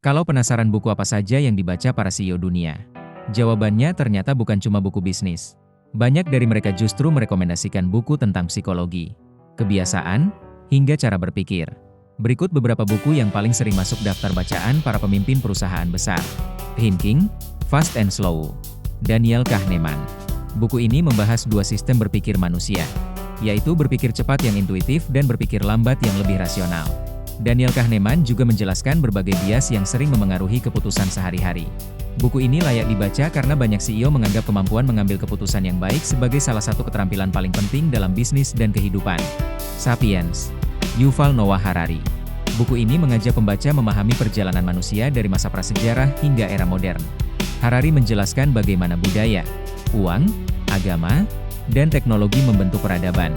Kalau penasaran buku apa saja yang dibaca para CEO dunia? Jawabannya ternyata bukan cuma buku bisnis. Banyak dari mereka justru merekomendasikan buku tentang psikologi, kebiasaan, hingga cara berpikir. Berikut beberapa buku yang paling sering masuk daftar bacaan para pemimpin perusahaan besar. Thinking, Fast and Slow, Daniel Kahneman. Buku ini membahas dua sistem berpikir manusia, yaitu berpikir cepat yang intuitif dan berpikir lambat yang lebih rasional. Daniel Kahneman juga menjelaskan berbagai bias yang sering memengaruhi keputusan sehari-hari. Buku ini layak dibaca karena banyak CEO menganggap kemampuan mengambil keputusan yang baik sebagai salah satu keterampilan paling penting dalam bisnis dan kehidupan. Sapiens, Yuval Noah Harari. Buku ini mengajak pembaca memahami perjalanan manusia dari masa prasejarah hingga era modern. Harari menjelaskan bagaimana budaya, uang, agama, dan teknologi membentuk peradaban.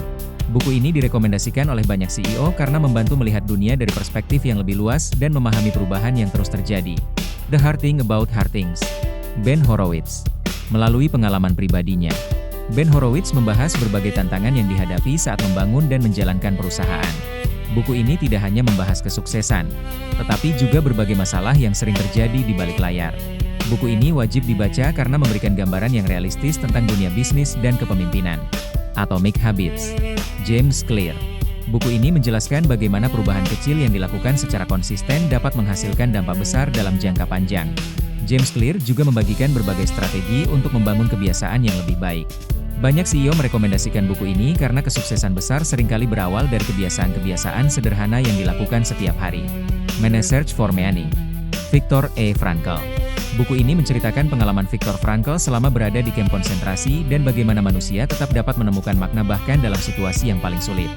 Buku ini direkomendasikan oleh banyak CEO karena membantu melihat dunia dari perspektif yang lebih luas dan memahami perubahan yang terus terjadi. The Hard Thing About Hard Things, Ben Horowitz. Melalui pengalaman pribadinya, Ben Horowitz membahas berbagai tantangan yang dihadapi saat membangun dan menjalankan perusahaan. Buku ini tidak hanya membahas kesuksesan, tetapi juga berbagai masalah yang sering terjadi di balik layar. Buku ini wajib dibaca karena memberikan gambaran yang realistis tentang dunia bisnis dan kepemimpinan. Atomic Habits, James Clear. Buku ini menjelaskan bagaimana perubahan kecil yang dilakukan secara konsisten dapat menghasilkan dampak besar dalam jangka panjang. James Clear juga membagikan berbagai strategi untuk membangun kebiasaan yang lebih baik. Banyak CEO merekomendasikan buku ini karena kesuksesan besar seringkali berawal dari kebiasaan-kebiasaan sederhana yang dilakukan setiap hari. Man's Search for Meaning, Viktor E. Frankl. Buku ini menceritakan pengalaman Viktor Frankl selama berada di kamp konsentrasi dan bagaimana manusia tetap dapat menemukan makna bahkan dalam situasi yang paling sulit.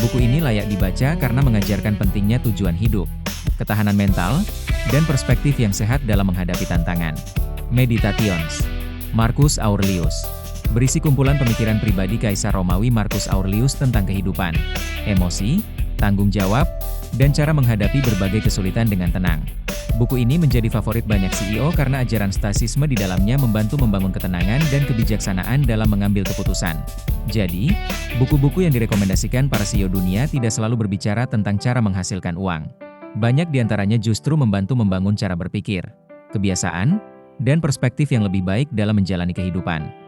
Buku ini layak dibaca karena mengajarkan pentingnya tujuan hidup, ketahanan mental, dan perspektif yang sehat dalam menghadapi tantangan. Meditations, Marcus Aurelius. Berisi kumpulan pemikiran pribadi Kaisar Romawi Marcus Aurelius tentang kehidupan, emosi, tanggung jawab, dan cara menghadapi berbagai kesulitan dengan tenang. Buku ini menjadi favorit banyak CEO karena ajaran stoicisme di dalamnya membantu membangun ketenangan dan kebijaksanaan dalam mengambil keputusan. Jadi, buku-buku yang direkomendasikan para CEO dunia tidak selalu berbicara tentang cara menghasilkan uang. Banyak di antaranya justru membantu membangun cara berpikir, kebiasaan, dan perspektif yang lebih baik dalam menjalani kehidupan.